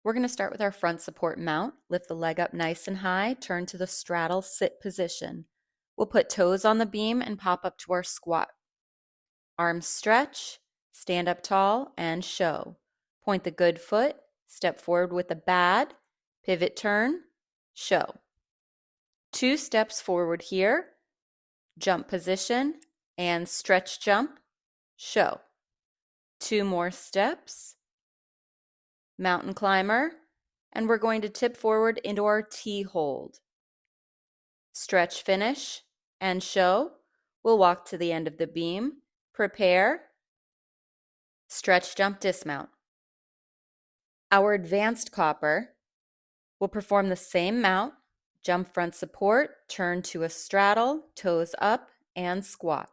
We're going to start with our front support mount. Lift the leg up nice and high, turn to the straddle sit position. We'll put toes on the beam and pop up to our squat. Arms stretch, stand up tall, and show. Point the good foot, step forward with the bad, pivot turn, show. 2 steps forward here, jump position, and stretch jump, show. 2 more steps, mountain climber, and we're going to tip forward into our T hold. Stretch finish and show. We'll walk to the end of the beam, prepare, stretch jump dismount. Our advanced copper will perform the same mount, jump front support, turn to a straddle, toes up, and squat.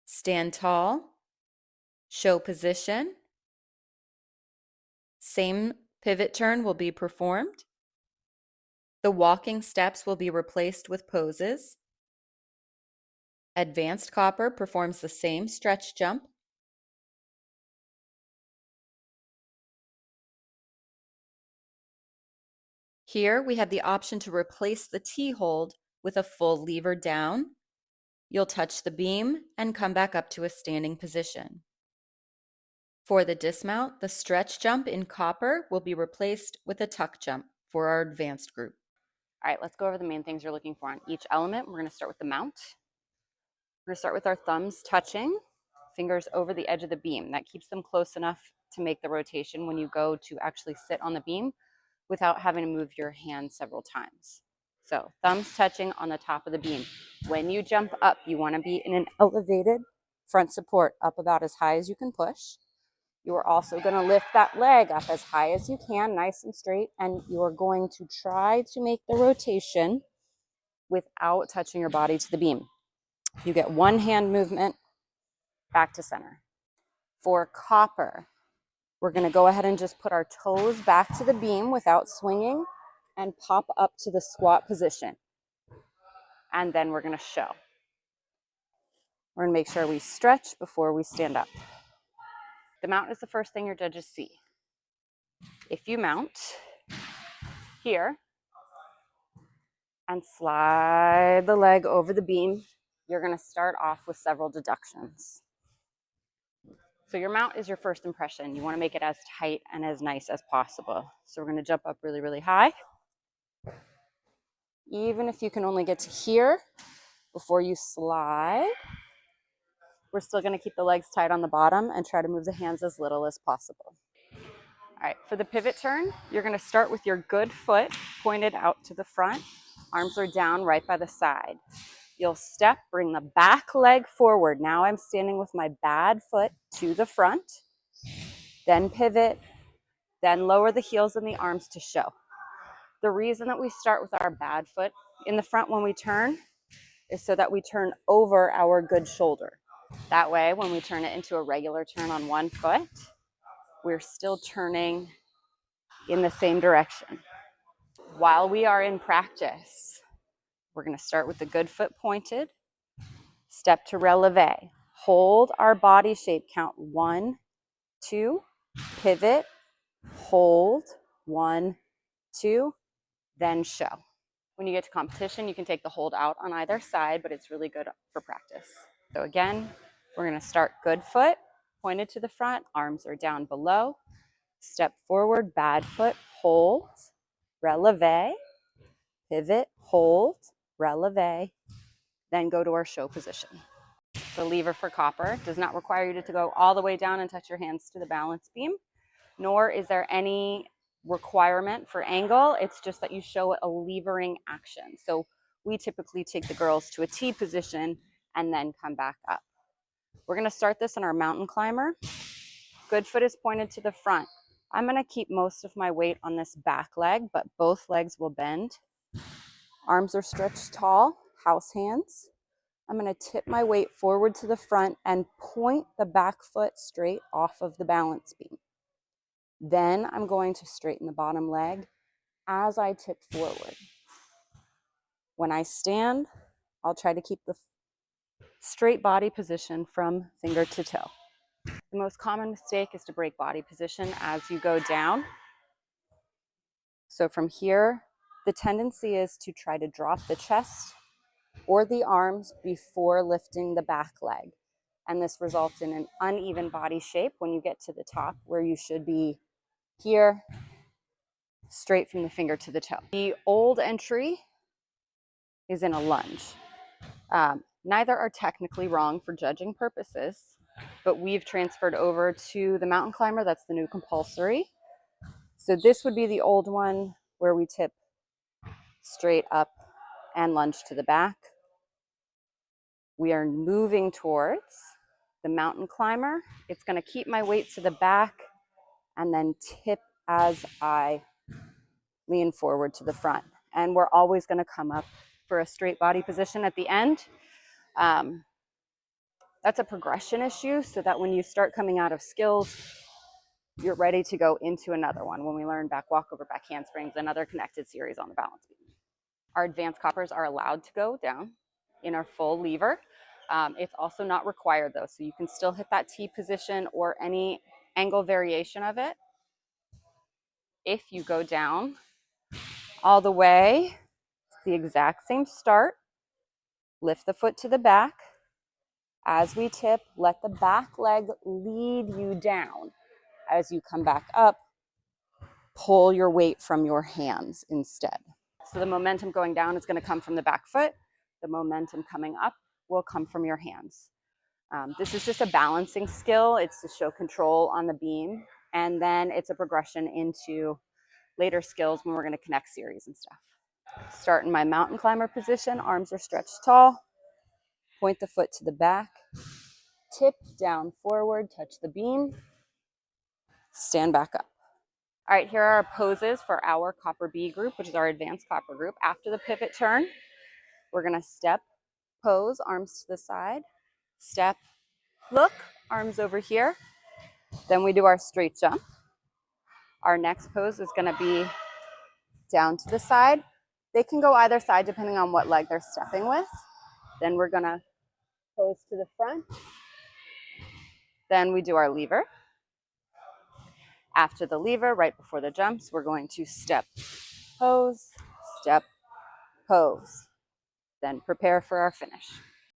Stand tall, show position. Same pivot turn will be performed. The walking steps will be replaced with poses. Advanced copper performs the same stretch jump. Here we have the option to replace the T-hold with a full lever down. You'll touch the beam and come back up to a standing position. For the dismount, the stretch jump in copper will be replaced with a tuck jump for our advanced group. All right, let's go over the main things you're looking for on each element. We're going to start with the mount. We're going to start with our thumbs touching, fingers over the edge of the beam. That keeps them close enough to make the rotation when you go to actually sit on the beam without having to move your hand several times. So thumbs touching on the top of the beam. When you jump up, you want to be in an elevated front support up about as high as you can push. You are also going to lift that leg up as high as you can, nice and straight, and you are going to try to make the rotation without touching your body to the beam. You get one hand movement back to center. For copper, we're going to go ahead and just put our toes back to the beam without swinging and pop up to the squat position. And then we're going to show. We're going to make sure we stretch before we stand up. The mount is the first thing your judges see. If you mount here and slide the leg over the beam, you're going to start off with several deductions. So your mount is your first impression. You want to make it as tight and as nice as possible. So we're going to jump up really, really high. Even if you can only get to here before you slide, we're still going to keep the legs tight on the bottom and try to move the hands as little as possible. All right, for the pivot turn, you're going to start with your good foot pointed out to the front. Arms are down right by the side. You'll step, bring the back leg forward. Now I'm standing with my bad foot to the front, then pivot, then lower the heels and the arms to show. The reason that we start with our bad foot in the front when we turn is so that we turn over our good shoulder. That way, when we turn it into a regular turn on one foot, we're still turning in the same direction. While we are in practice, we're going to start with the good foot pointed, step to releve, hold our body shape, count 1, 2, pivot, hold, 1, 2, then show. When you get to competition, you can take the hold out on either side, but it's really good for practice. So again, we're going to start good foot, pointed to the front, arms are down below, step forward, bad foot, hold, releve, pivot, hold, releve, then go to our show position. The lever for copper does not require you to go all the way down and touch your hands to the balance beam, nor is there any requirement for angle. It's just that you show a levering action. So we typically take the girls to a T position and then come back up. We're going to start this in our mountain climber. Good foot is pointed to the front. I'm going to keep most of my weight on this back leg, but both legs will bend. Arms are stretched tall, house hands. I'm going to tip my weight forward to the front and point the back foot straight off of the balance beam. Then I'm going to straighten the bottom leg as I tip forward. When I stand, I'll try to keep the straight body position from finger to toe. The most common mistake is to break body position as you go down. So from here, the tendency is to try to drop the chest or the arms before lifting the back leg. And this results in an uneven body shape when you get to the top, where you should be here, straight from the finger to the toe. The old entry is in a lunge. Neither are technically wrong for judging purposes, but we've transferred over to the mountain climber. That's the new compulsory. So this would be the old one where we tip straight up and lunge to the back. We are moving towards the mountain climber. It's going to keep my weight to the back and then tip as I lean forward to the front. And we're always going to come up for a straight body position at the end. That's a progression issue, so that when you start coming out of skills, you're ready to go into another one. When we learn back walkover, back handsprings, another connected series on the balance beam. Our advanced coppers are allowed to go down in our full lever. It's also not required though, so you can still hit that T position or any angle variation of it. If you go down all the way, it's the exact same start. Lift the foot to the back. As we tip, let the back leg lead you down. As you come back up, pull your weight from your hands instead. So the momentum going down is going to come from the back foot. The momentum coming up will come from your hands. This is just a balancing skill. It's to show control on the beam. And then it's a progression into later skills when we're going to connect series and stuff. Start in my mountain climber position. Arms are stretched tall. Point the foot to the back. Tip down forward, touch the beam. Stand back up. All right, here are our poses for our Copper B group, which is our advanced Copper group. After the pivot turn, we're going to step, pose, arms to the side, step, look, arms over here. Then we do our straight jump. Our next pose is going to be down to the side. They can go either side depending on what leg they're stepping with. Then we're going to pose to the front. Then we do our lever. After the lever, right before the jumps, we're going to step, pose, then prepare for our finish.